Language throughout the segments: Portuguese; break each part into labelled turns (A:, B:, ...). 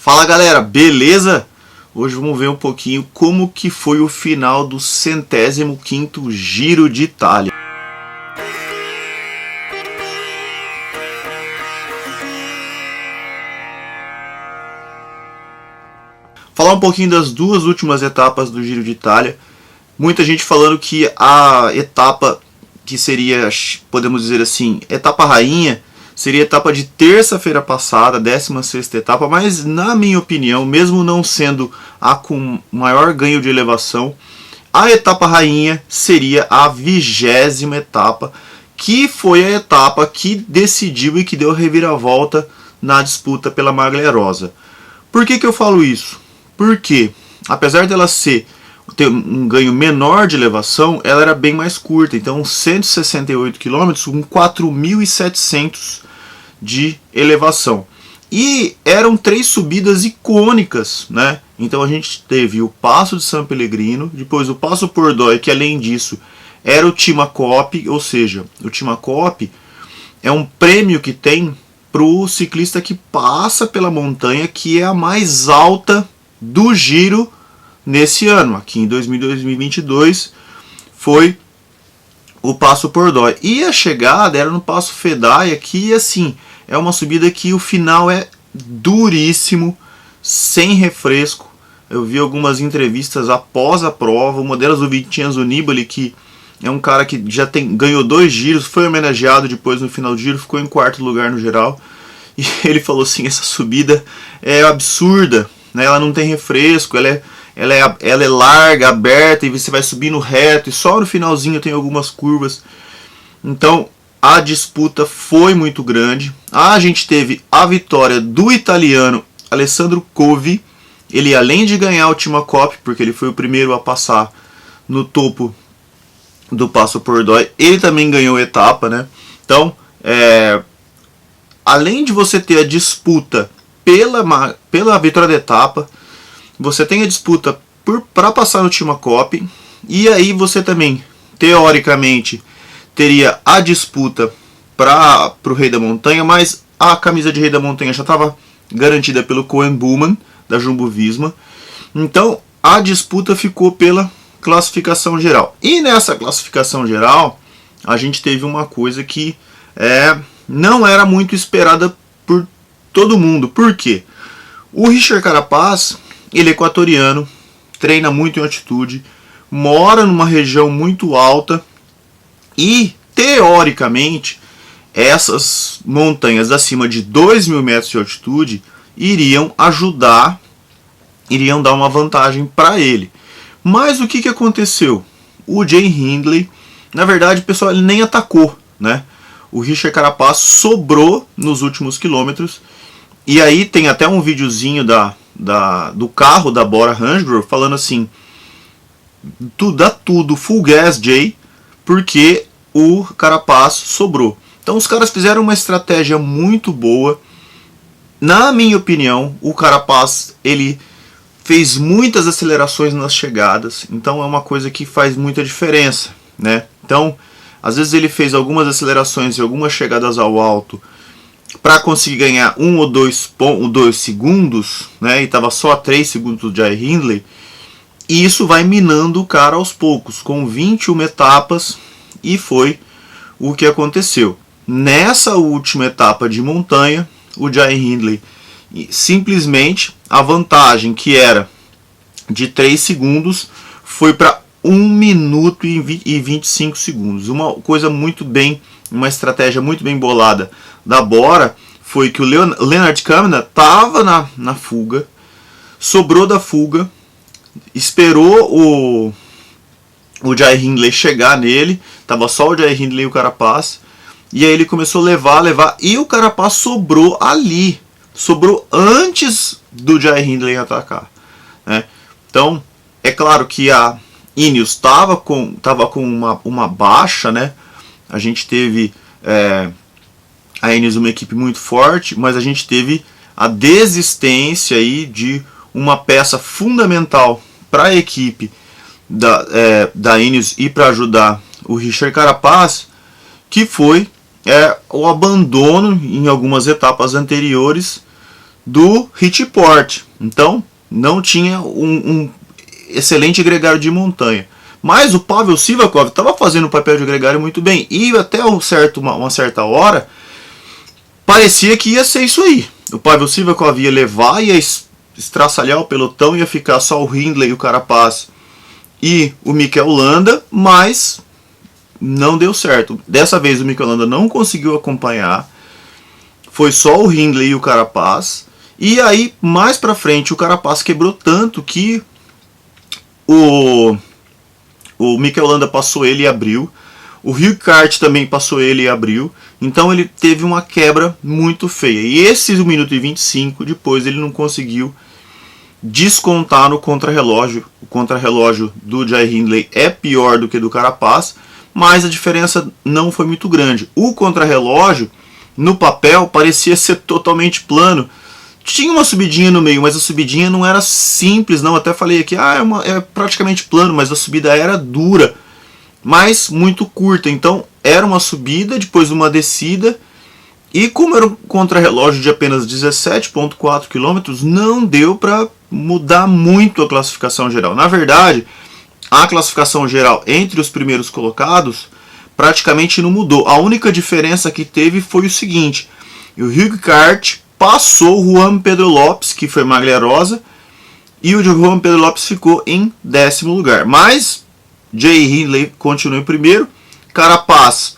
A: Fala galera, beleza? Hoje vamos ver um pouquinho como que foi o final do 105º Giro de Itália. Falar um pouquinho das duas últimas etapas do Giro de Itália. Muita gente falando que a etapa que seria, podemos dizer assim, etapa rainha, seria a etapa de terça-feira passada, 16ª etapa, mas na minha opinião, mesmo não sendo a com maior ganho de elevação, a etapa rainha seria a 20ª etapa, que foi a etapa que decidiu e que deu a reviravolta na disputa pela Maglia Rosa. Por que eu falo isso? Porque, apesar dela ter um ganho menor de elevação, ela era bem mais curta, então 168 km com 4.700 de elevação. E eram 3 subidas icônicas, né? Então a gente teve o Passo de San Pellegrino, depois o Passo Pordoi, que além disso era o Timacope, ou seja, o Timacope é um prêmio que tem para o ciclista que passa pela montanha, que é a mais alta do Giro nesse ano. Aqui em 2022 foi o Passo Pordoi. E a chegada era no Passo Fedaia, que assim, é uma subida que o final é duríssimo, sem refresco. Eu vi algumas entrevistas após a prova, uma delas do Vincenzo Nibali, que é um cara que já ganhou 2 giros, foi homenageado depois no final do giro, ficou em 4º lugar no geral. E ele falou assim, essa subida é absurda, né? Ela não tem refresco, ela é larga, aberta, e você vai subindo reto, e só no finalzinho tem algumas curvas. Então a disputa foi muito grande. A gente teve a vitória do italiano Alessandro Covi. Ele, além de ganhar o Timacope, porque ele foi o primeiro a passar no topo do Passo Pordoi, ele também ganhou a etapa, né? Então, além de você ter a disputa pela vitória da etapa, você tem a disputa para passar no Timacope, e aí você também, teoricamente, teria a disputa para o Rei da Montanha, mas a camisa de Rei da Montanha já estava garantida pelo Koen Bouwman, da Jumbo-Visma. Então a disputa ficou pela classificação geral. E nessa classificação geral, a gente teve uma coisa que não era muito esperada por todo mundo. Por quê? O Richard Carapaz, ele é equatoriano, treina muito em altitude, mora numa região muito alta e, teoricamente, essas montanhas acima de 2.000 metros de altitude iriam dar uma vantagem para ele. Mas o que aconteceu? O Jay Hindley, na verdade, pessoal, ele nem atacou, né? O Richard Carapaz sobrou nos últimos quilômetros, e aí tem até um videozinho do carro da Bora Hansgrohe falando assim, dá tudo, full gas, Jay, porque o Carapaz sobrou. Então os caras fizeram uma estratégia muito boa. Na minha opinião, o Carapaz, ele fez muitas acelerações nas chegadas, então é uma coisa que faz muita diferença, né? Então, às vezes ele fez algumas acelerações e algumas chegadas ao alto para conseguir ganhar 1 ou 2 segundos, né? E estava só a 3 segundos do Jay Hindley. E isso vai minando o cara aos poucos, com 21 etapas, e foi o que aconteceu. Nessa última etapa de montanha, o Jay Hindley, simplesmente a vantagem que era de 3 segundos foi para 1 minuto e 25 segundos. Uma coisa muito bem, uma estratégia muito bem bolada da Bora foi que o Lennard Kämna estava na fuga, sobrou da fuga, esperou o Jay Hindley chegar nele, estava só o Jay Hindley e o Carapaz, e aí ele começou a levar, e o Carapaz sobrou ali, sobrou antes do Jay Hindley atacar, né? Então, é claro que a Ineos estava com uma baixa, né? A gente teve a Ineos uma equipe muito forte, mas a gente teve a desistência aí de uma peça fundamental para a equipe da Ineos e para ajudar o Richard Carapaz, que foi o abandono em algumas etapas anteriores do Richport. Então não tinha um excelente gregário de montanha. Mas o Pavel Sivakov estava fazendo o papel de gregário muito bem. E até uma certa hora parecia que ia ser isso aí. O Pavel Sivakov ia levar, ia estraçalhar o pelotão, ia ficar só o Hindley, o Carapaz e o Mikel Landa, mas não deu certo. Dessa vez o Mikel Landa não conseguiu acompanhar. Foi só o Hindley e o Carapaz. E aí, mais pra frente, o Carapaz quebrou tanto que o Mikel Landa passou ele e abriu. O Hugh também passou ele e abriu. Então ele teve uma quebra muito feia. E esse 1 minuto e 25, depois ele não conseguiu descontar no contrarrelógio. O contrarrelógio do Jai Hindley é pior do que do Carapaz, mas a diferença não foi muito grande. O contrarrelógio, no papel, parecia ser totalmente plano. Tinha uma subidinha no meio, mas a subidinha não era simples, não. Até falei aqui, é praticamente plano, mas a subida era dura, mas muito curta. Então era uma subida, depois uma descida, e como era um contrarrelógio de apenas 17,4 km, não deu para mudar muito a classificação geral. Na verdade, a classificação geral entre os primeiros colocados praticamente não mudou. A única diferença que teve foi o seguinte: o Hugh Cart passou o Juan Pedro Lopes, que foi Magliarosa, e o Juan Pedro Lopes ficou em 10º lugar. Mas Jai Hindley continuou em primeiro. Carapaz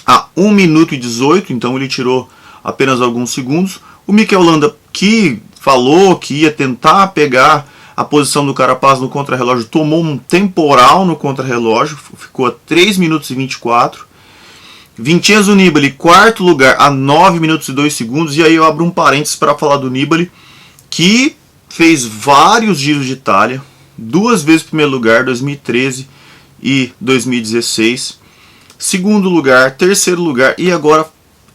A: a 1 minuto e 18, então ele tirou apenas alguns segundos. O Mikel Landa, que falou que ia tentar pegar a posição do Carapaz no contrarrelógio, tomou um temporal no contrarrelógio, ficou a 3 minutos e 24. Vincenzo Nibali, 4º lugar, a 9 minutos e 2 segundos. E aí eu abro um parênteses para falar do Nibali, que fez vários giros de Itália, 2 vezes primeiro lugar, 2013 e 2016. 2º lugar, 3º lugar e agora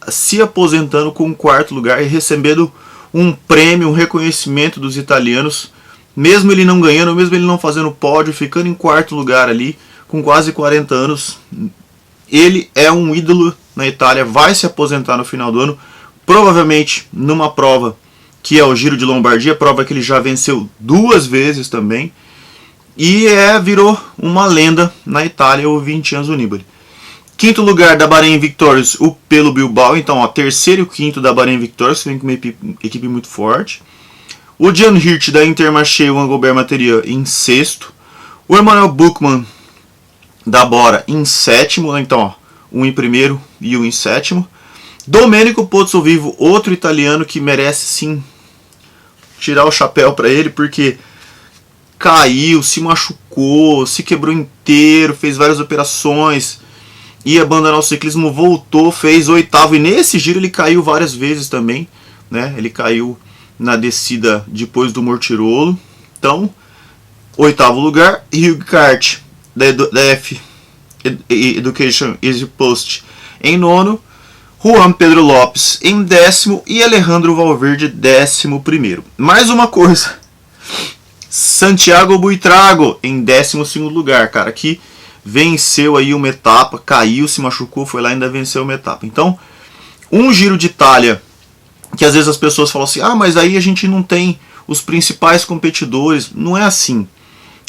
A: se aposentando com o 4º lugar e recebendo um prêmio, um reconhecimento dos italianos, mesmo ele não ganhando, mesmo ele não fazendo pódio, ficando em 4º lugar ali, com quase 40 anos. Ele é um ídolo na Itália, vai se aposentar no final do ano, provavelmente numa prova que é o Giro de Lombardia, prova que ele já venceu 2 vezes também, e virou uma lenda na Itália, o Vincenzo Nibali. 5º lugar da Bahrein Victorious, o Pelo Bilbao. Então, 3º e o 5º da Bahrein Victorious, vem com uma equipe muito forte. O Jan Hirt da Intermarché, o Angobert Materia em 6º. O Emanuel Buchmann da Bora em 7º. Então, 1 em primeiro e 1 em 7º. Domenico Pozzovivo, outro italiano que merece sim tirar o chapéu para ele, porque caiu, se machucou, se quebrou inteiro, fez várias operações, ia abandonar o ciclismo, voltou, fez 8º, e nesse giro ele caiu várias vezes também, né? Ele caiu na descida depois do Mortirolo. Então, 8º lugar. Hugh Cart da F Education Easy Post em 9º. Juan Pedro Lopes em 10º e Alejandro Valverde 11º. Mais uma coisa, Santiago Buitrago em 12º lugar, cara, que venceu aí uma etapa, caiu, se machucou, foi lá e ainda venceu uma etapa. Então, um Giro de Itália, que às vezes as pessoas falam assim, mas aí a gente não tem os principais competidores. Não é assim.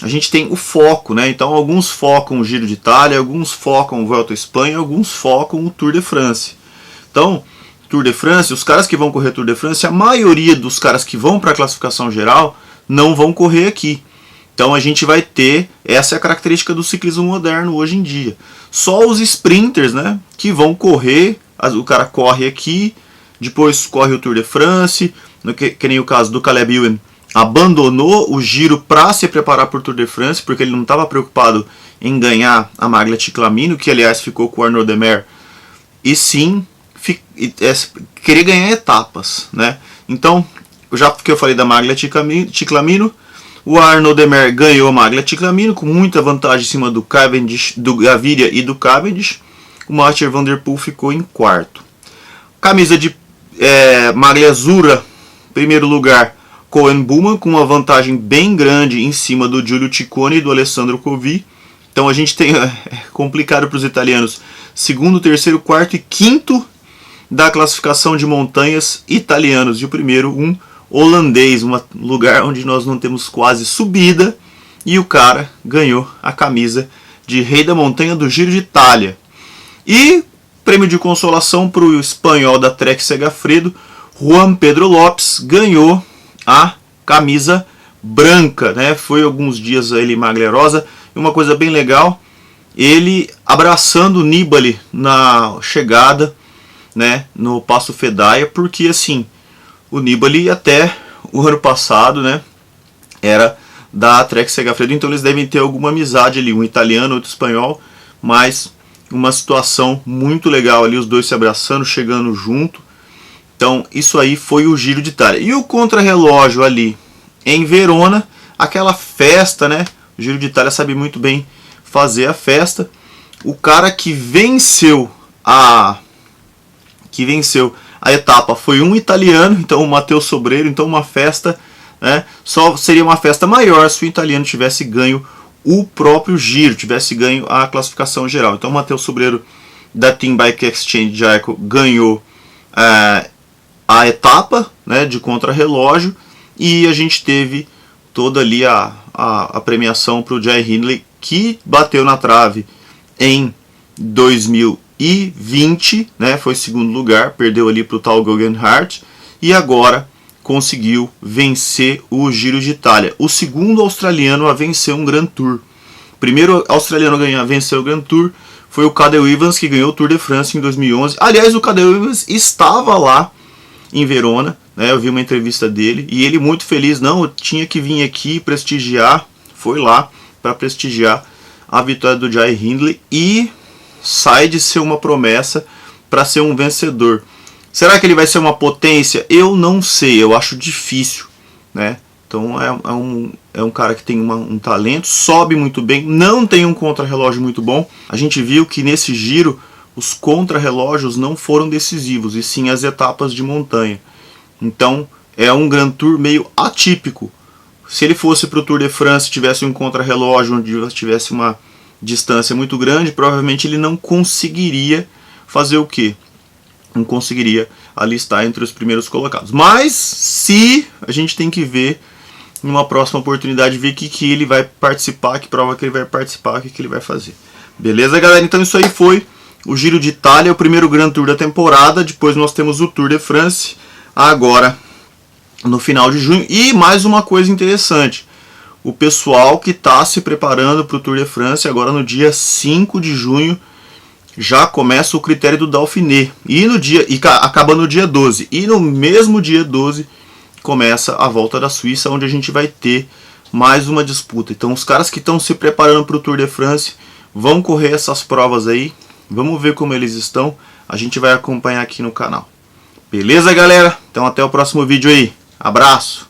A: A gente tem o foco, né? Então, alguns focam o Giro de Itália, alguns focam o Vuelta à Espanha, alguns focam o Tour de France. Então, Tour de France, os caras que vão correr Tour de France, a maioria dos caras que vão para a classificação geral não vão correr aqui. Então a gente vai ter, essa é a característica do ciclismo moderno hoje em dia. Só os sprinters, né, que vão correr, o cara corre aqui, depois corre o Tour de France, que nem o caso do Caleb Ewan, abandonou o giro para se preparar para o Tour de France, porque ele não estava preocupado em ganhar a Maglia Ciclamino, que aliás ficou com o Arnaud Demer, e sim querer ganhar etapas, né? Então, já que eu falei da Maglia Ciclamino, o Arnaud Demer ganhou a Maglia Ciclamino com muita vantagem em cima do Cavendish, do Gaviria e do Cavendish. O Mathieu Van Der Poel ficou em 4º. Camisa de Maglia Azzurra, primeiro lugar, Koen Bouwman, com uma vantagem bem grande em cima do Giulio Ciccone e do Alessandro Covi. Então a gente tem, complicado para os italianos, 2º, 3º, 4º e 5º da classificação de montanhas italianos. E o primeiro, holandês, um lugar onde nós não temos quase subida, e o cara ganhou a camisa de Rei da Montanha do Giro de Itália. E prêmio de consolação para o espanhol da Trek Segafredo, Juan Pedro Lopes, ganhou a camisa branca, né? Foi alguns dias ele Maglerosa, e uma coisa bem legal, ele abraçando o Nibali na chegada, né, no Passo Fedaia, porque assim, o Nibali até o ano passado, né, era da Trek Segafredo, então eles devem ter alguma amizade ali, um italiano, outro espanhol, mas uma situação muito legal ali, os dois se abraçando, chegando junto. Então isso aí foi o Giro de Itália. E o contrarrelógio ali em Verona, aquela festa, né? O Giro de Itália sabe muito bem fazer a festa. O cara que venceu a etapa foi um italiano, então o Matteo Sobreiro, então uma festa, né? Só seria uma festa maior se o italiano tivesse ganho o próprio Giro, tivesse ganho a classificação geral. Então o Matteo Sobreiro da Team Bike Exchange Jayco ganhou a etapa, né, de contrarrelógio, e a gente teve toda ali a premiação para o Jai Hindley, que bateu na trave em 2020, né, foi segundo lugar, perdeu ali para o tal Guggenhardt, e agora conseguiu vencer o Giro de Itália. O segundo australiano a vencer um Grand Tour. O primeiro australiano a vencer o Grand Tour foi o Cadel Evans, que ganhou o Tour de France em 2011. Aliás, o Cadel Evans estava lá em Verona, né? Eu vi uma entrevista dele e ele muito feliz, não, eu tinha que vir aqui prestigiar, foi lá para prestigiar a vitória do Jai Hindley e sai de ser uma promessa para ser um vencedor. Será que ele vai ser uma potência? Eu não sei, eu acho difícil, né? Então é um cara que tem um talento, sobe muito bem, não tem um contrarrelógio muito bom. A gente viu que nesse giro os contrarrelógios não foram decisivos, e sim as etapas de montanha. Então é um Grand Tour meio atípico. Se ele fosse para o Tour de France, tivesse um contrarrelógio onde tivesse uma distância muito grande, provavelmente ele não conseguiria fazer o quê? Não conseguiria ali estar entre os primeiros colocados. Mas se a gente tem que ver numa próxima oportunidade, ver que ele vai participar, que prova que ele vai participar, o que ele vai fazer. Beleza, galera? Então isso aí foi o Giro de Itália, o primeiro Grand Tour da temporada. Depois nós temos o Tour de France, agora no final de junho. E mais uma coisa interessante, o pessoal que está se preparando para o Tour de France, agora no dia 5 de junho, já começa o critério do Dauphiné. Acaba no dia 12. E no mesmo dia 12 começa a Volta da Suíça, onde a gente vai ter mais uma disputa. Então os caras que estão se preparando para o Tour de France vão correr essas provas aí. Vamos ver como eles estão. A gente vai acompanhar aqui no canal. Beleza, galera? Então até o próximo vídeo aí. Abraço!